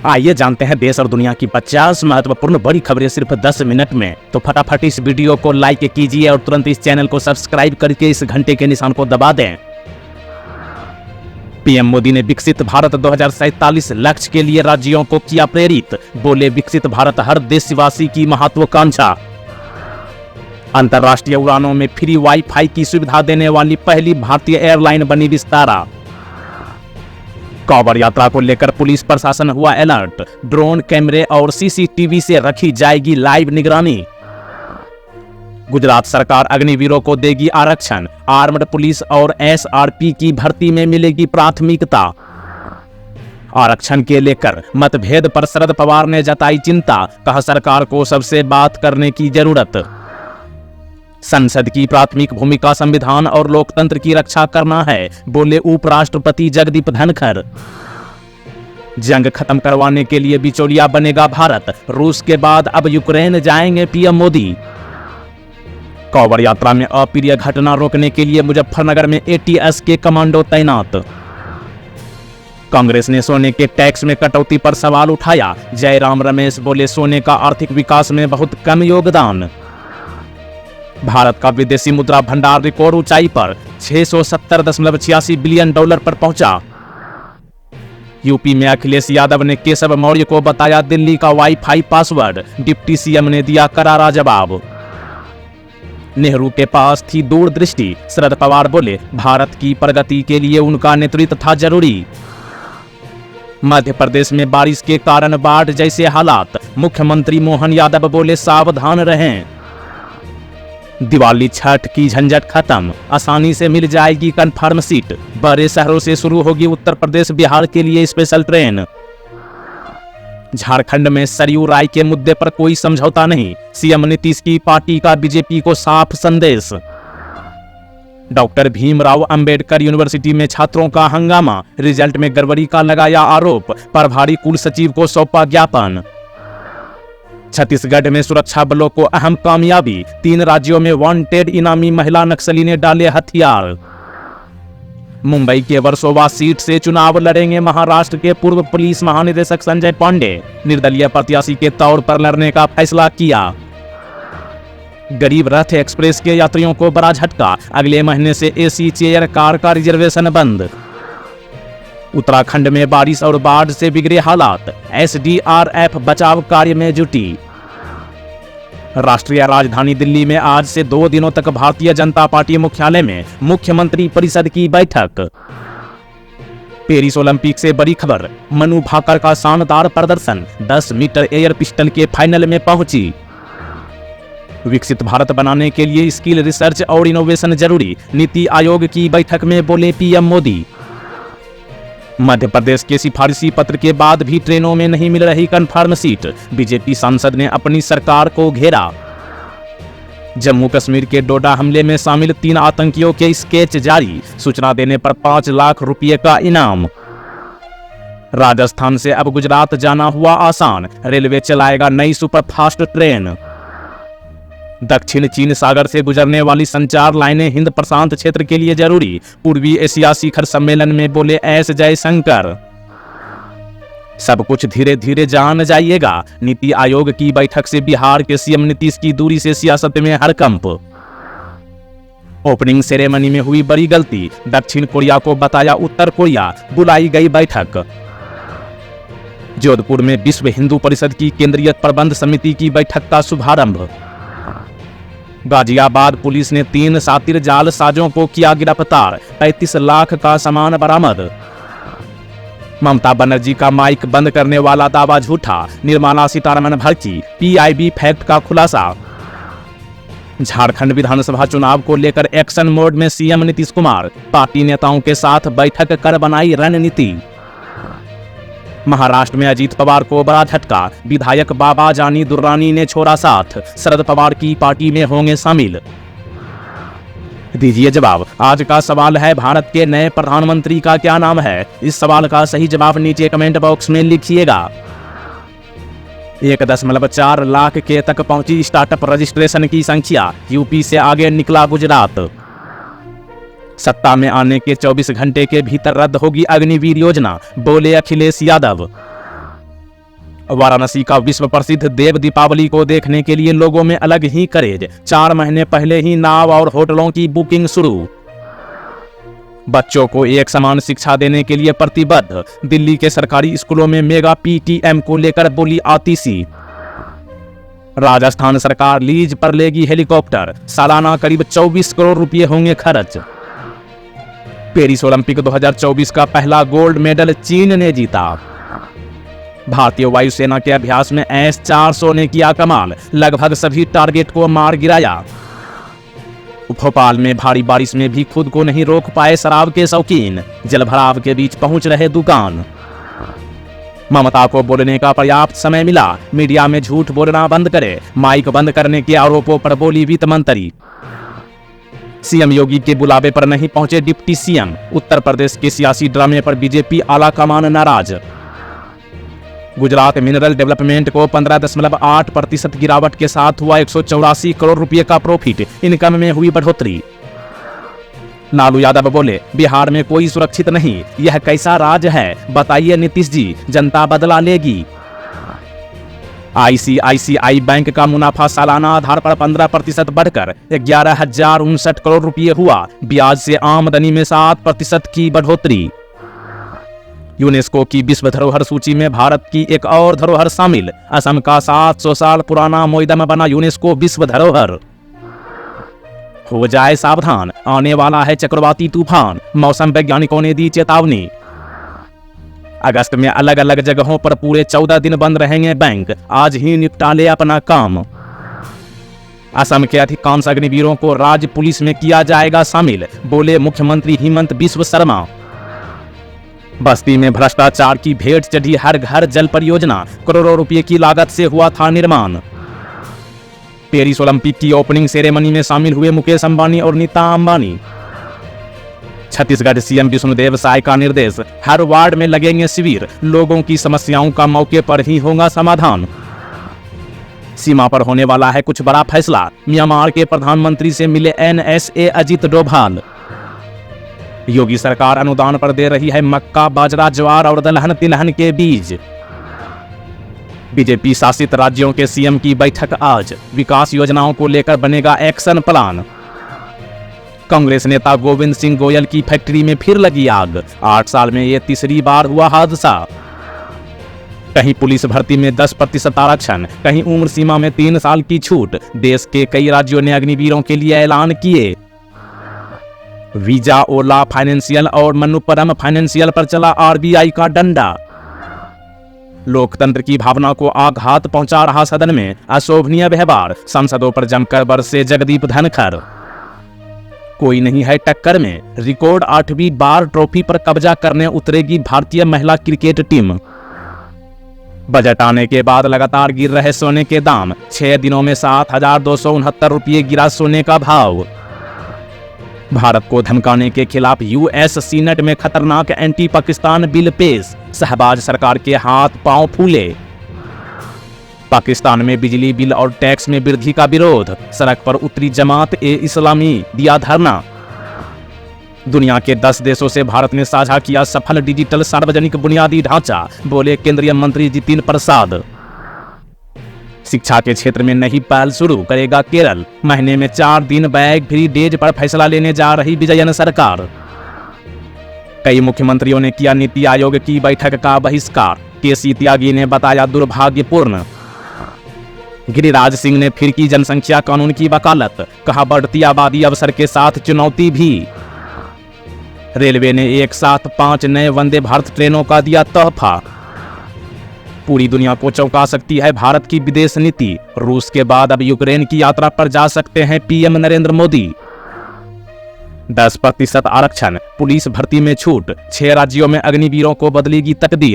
आइए जानते हैं देश और दुनिया की 50 महत्वपूर्ण बड़ी खबरें सिर्फ 10 मिनट में। तो फटाफट इस वीडियो को लाइक कीजिए और तुरंत इस चैनल को सब्सक्राइब करके इस घंटे के निशान को दबा दें। पीएम मोदी ने विकसित भारत 2047 लक्ष्य के लिए राज्यों को किया प्रेरित। बोले, विकसित भारत हर देशवासी की महत्वाकांक्षा। अंतर्राष्ट्रीय उड़ानों में फ्री वाईफाई की सुविधा देने वाली पहली भारतीय एयरलाइन बनी विस्तारा। कांवड़ यात्रा को लेकर पुलिस प्रशासन हुआ अलर्ट। ड्रोन कैमरे और सीसीटीवी से रखी जाएगी लाइव निगरानी। गुजरात सरकार अग्निवीरों को देगी आरक्षण। आर्म्ड पुलिस और एसआरपी की भर्ती में मिलेगी प्राथमिकता। आरक्षण के लेकर मतभेद पर शरद पवार ने जताई चिंता। कहा, सरकार को सबसे बात करने की जरूरत। संसद की प्राथमिक भूमिका संविधान और लोकतंत्र की रक्षा करना है। बोले उपराष्ट्रपति जगदीप धनखड़। जंग खत्म करवाने के लिए बिचौलिया बनेगा भारत। रूस के बाद अब यूक्रेन जाएंगे पीएम मोदी। कांवड़ यात्रा में अप्रिय घटना रोकने के लिए मुजफ्फरनगर में एटीएस के कमांडो तैनात। कांग्रेस ने सोने के टैक्स में कटौती पर सवाल उठाया। जयराम रमेश बोले, सोने का आर्थिक विकास में बहुत कम योगदान। भारत का विदेशी मुद्रा भंडार रिकॉर्ड ऊंचाई पर 670.86 बिलियन डॉलर पर पहुंचा। यूपी में अखिलेश यादव ने केशव मौर्य को बताया दिल्ली का वाईफाई पासवर्ड। डिप्टी सीएम ने दिया करारा जवाब। नेहरू के पास थी दूरदृष्टि। शरद पवार बोले, भारत की प्रगति के लिए उनका नेतृत्व था जरूरी। मध्य प्रदेश में बारिश के कारण बाढ़ जैसे हालात। मुख्यमंत्री मोहन यादव बोले, सावधान रहें। दिवाली छठ की झंझट खत्म। आसानी से मिल जाएगी कंफर्म सीट। बड़े शहरों से शुरू होगी उत्तर प्रदेश बिहार के लिए स्पेशल ट्रेन। झारखंड में सरयू राय के मुद्दे पर कोई समझौता नहीं। सीएम नीतीश की पार्टी का बीजेपी को साफ संदेश। डॉक्टर भीमराव अंबेडकर यूनिवर्सिटी में छात्रों का हंगामा। रिजल्ट में गड़बड़ी का लगाया आरोप। प्रभारी कुल सचिव को सौंपा ज्ञापन। छत्तीसगढ़ में सुरक्षा बलों को अहम कामयाबी। 3 राज्यों में वांटेड इनामी महिला नक्सली ने डाले हथियार। मुंबई के वर्सोवा सीट से चुनाव लड़ेंगे महाराष्ट्र के पूर्व पुलिस महानिदेशक संजय पांडे। निर्दलीय प्रत्याशी के तौर पर लड़ने का फैसला किया। गरीब रथ एक्सप्रेस के यात्रियों को बड़ा झटका। अगले महीने से एसी चेयर कार का रिजर्वेशन बंद। उत्तराखंड में बारिश और बाढ़ से बिगड़े हालात। एसडीआरएफ बचाव कार्य में जुटी। राष्ट्रीय राजधानी दिल्ली में आज से 2 दिनों तक भारतीय जनता पार्टी मुख्यालय में मुख्यमंत्री परिषद की बैठक। पेरिस ओलंपिक से बड़ी खबर। मनु भाकर का शानदार प्रदर्शन। 10 मीटर एयर पिस्टल के फाइनल में पहुंची। विकसित भारत बनाने के लिए स्किल रिसर्च और इनोवेशन जरूरी। नीति आयोग की बैठक में बोले पीएम मोदी। मध्य प्रदेश के सिफारिशी पत्र के बाद भी ट्रेनों में नहीं मिल रही कंफर्म सीट। बीजेपी सांसद ने अपनी सरकार को घेरा। जम्मू कश्मीर के डोडा हमले में शामिल 3 आतंकियों के स्केच जारी। सूचना देने पर 5 लाख रुपए का इनाम। राजस्थान से अब गुजरात जाना हुआ आसान। रेलवे चलाएगा नई सुपरफास्ट ट्रेन। दक्षिण चीन सागर से गुजरने वाली संचार लाइनें हिंद प्रशांत क्षेत्र के लिए जरूरी। पूर्वी एशिया शिखर सम्मेलन में बोले एस जयशंकर। सब कुछ धीरे धीरे जान जाइएगा। नीति आयोग की बैठक से बिहार के सीएम नीतीश की दूरी से सियासत में हड़कंप। ओपनिंग सेरेमनी में हुई बड़ी गलती। दक्षिण कोरिया को बताया उत्तर कोरिया। बुलाई गई बैठक। जोधपुर में विश्व हिंदू परिषद की केंद्रीय प्रबंध समिति की बैठक का शुभारंभ। गाजियाबाद पुलिस ने 3 सातिर जालसाजों को किया गिरफ्तार। 35 लाख का सामान बरामद। ममता बनर्जी का माइक बंद करने वाला दावा झूठा। निर्मला सीतारमण भड़की। पीआईबी फैक्ट का खुलासा। झारखंड विधानसभा चुनाव को लेकर एक्शन मोड में सीएम नीतीश कुमार। पार्टी नेताओं के साथ बैठक कर बनाई रणनीति। महाराष्ट्र में अजीत पवार को बड़ा झटका। विधायक बाबा जानी दुर्रानी ने छोड़ा साथ। शरद पवार की पार्टी में होंगे शामिल। दीजिए जवाब। आज का सवाल है, भारत के नए प्रधानमंत्री का क्या नाम है? इस सवाल का सही जवाब नीचे कमेंट बॉक्स में लिखिएगा। 1.4 लाख के तक पहुंची स्टार्टअप रजिस्ट्रेशन की संख्या। यूपी से आगे निकला गुजरात। सत्ता में आने के 24 घंटे के भीतर रद्द होगी अग्निवीर योजना, बोले अखिलेश यादव। वाराणसी का विश्व प्रसिद्ध देव दीपावली को देखने के लिए लोगों में अलग ही क्रेज। 4 महीने पहले ही नाव और होटलों की बुकिंग शुरू। बच्चों को एक समान शिक्षा देने के लिए प्रतिबद्ध। दिल्ली के सरकारी स्कूलों में मेगा PTM को लेकर बोली आतिशी। राजस्थान सरकार लीज पर लेगी हेलीकॉप्टर, सालाना करीब 24 करोड़ रुपए होंगे खर्च। पेरिस ओलंपिक 2024 का पहला गोल्ड मेडल चीन ने जीता। भारतीय वायुसेना के अभ्यास में S-400 ने किया कमाल, लगभग सभी टारगेट को मार गिराया। भोपाल में भारी बारिश में भी खुद को नहीं रोक पाए शराब के शौकीन, जलभराव के बीच पहुंच रहे दुकान। ममता को बोलने का पर्याप्त समय मिला, मीडिया में झूठ बोलना बंद करे, माइक बंद करने के आरोपों पर बोली वित्त मंत्री। सीएम योगी के बुलावे पर नहीं पहुंचे डिप्टी सीएम, उत्तर प्रदेश के सियासी ड्रामे पर बीजेपी आला कमान नाराज। गुजरात मिनरल डेवलपमेंट को 15.8% गिरावट के साथ हुआ 184 करोड़ रुपए का प्रॉफिट, इनकम में हुई बढ़ोतरी। लालू यादव बोले, बिहार में कोई सुरक्षित नहीं, यह कैसा राज है, बताइए नीतीश जी, जनता बदला लेगी। ICICI बैंक का मुनाफा सालाना आधार पर 15% बढ़कर 11,059 करोड़ रुपए हुआ, ब्याज से आमदनी में 7% की बढ़ोतरी। यूनेस्को की विश्व धरोहर सूची में भारत की एक और धरोहर शामिल, असम का 700 साल पुराना मोइदम बना यूनेस्को विश्व धरोहर। हो जाए सावधान, आने वाला है चक्रवाती तूफान, मौसम वैज्ञानिकों ने दी चेतावनी। अगस्त में अलग अलग जगहों पर पूरे 14 दिन बंद रहेंगे बैंक, आज ही निपटा ले अपना काम। असम के अधिकांश अग्निवीरों को राज्य पुलिस में किया जाएगा शामिल, बोले मुख्यमंत्री हेमंत बिस्व शर्मा। बस्ती में भ्रष्टाचार की भेंट चढ़ी हर घर जल परियोजना, करोड़ों रुपए की लागत से हुआ था निर्माण। पेरिस ओलंपिक की ओपनिंग सेरेमनी में शामिल हुए मुकेश अंबानी और नीता अंबानी। छत्तीसगढ़ सीएम विष्णुदेव साय का निर्देश, हर वार्ड में लगेंगे शिविर, लोगों की समस्याओं का मौके पर ही होगा समाधान। सीमा पर होने वाला है कुछ बड़ा फैसला, म्यांमार के प्रधानमंत्री से मिले NSA अजित डोभाल। योगी सरकार अनुदान पर दे रही है मक्का, बाजरा, ज्वार और दलहन तिलहन के बीज। बीजेपी शासित राज्यों के सीएम की बैठक आज, विकास योजनाओं को लेकर बनेगा एक्शन प्लान। कांग्रेस नेता गोविंद सिंह गोयल की फैक्ट्री में फिर लगी आग, 8 साल में ये तीसरी बार हुआ हादसा। कहीं पुलिस भर्ती में 10% आरक्षण, कहीं उम्र सीमा में 3 साल की छूट, देश के कई राज्यों ने अग्निवीरों के लिए ऐलान किए। वीजा, ओला फाइनेंशियल और मनुपरम फाइनेंशियल पर चला RBI का डंडा। लोकतंत्र की भावना को आघात पहुंचा रहा सदन में अशोभनीय व्यवहार, सांसदों पर जमकर बरसे जगदीप धनखड़। कोई नहीं है टक्कर में, रिकॉर्ड 8वीं बार ट्रॉफी पर कब्जा करने उतरेगी भारतीय महिला क्रिकेट टीम। बजट आने के बाद लगातार गिर रहे सोने के दाम, 6 दिनों में 7,269 रुपये गिरा सोने का भाव। भारत को धमकाने के खिलाफ US सीनेट में खतरनाक एंटी पाकिस्तान बिल पेश, शहबाज सरकार के हाथ पांव फूले। पाकिस्तान में बिजली बिल और टैक्स में वृद्धि का विरोध, सड़क पर उतरी जमात-ए-इस्लामी, दिया धरना। दुनिया के 10 देशों से भारत ने साझा किया सफल डिजिटल सार्वजनिक बुनियादी ढांचा, बोले केंद्रीय मंत्री जितिन प्रसाद। शिक्षा के क्षेत्र में नई पहल शुरू करेगा केरल, महीने में 4 दिन बैग फ्री डेज पर फैसला लेने जा रही विजयन सरकार। कई मुख्यमंत्रियों ने किया नीति आयोग की बैठक का बहिष्कार, केसी त्यागी ने बताया दुर्भाग्यपूर्ण। गिरिराज सिंह ने फिर की जनसंख्या कानून की वकालत, कहा बढ़ती आबादी अवसर के साथ चुनौती भी। रेलवे ने एक साथ 5 नए वंदे भारत ट्रेनों का दिया तोहफा। पूरी दुनिया को चौंका सकती है भारत की विदेश नीति, रूस के बाद अब यूक्रेन की यात्रा पर जा सकते हैं PM नरेंद्र मोदी। 10% आरक्षण, पुलिस भर्ती में छूट, 6 राज्यों में अग्निवीरों को बदलेगी तकदीर।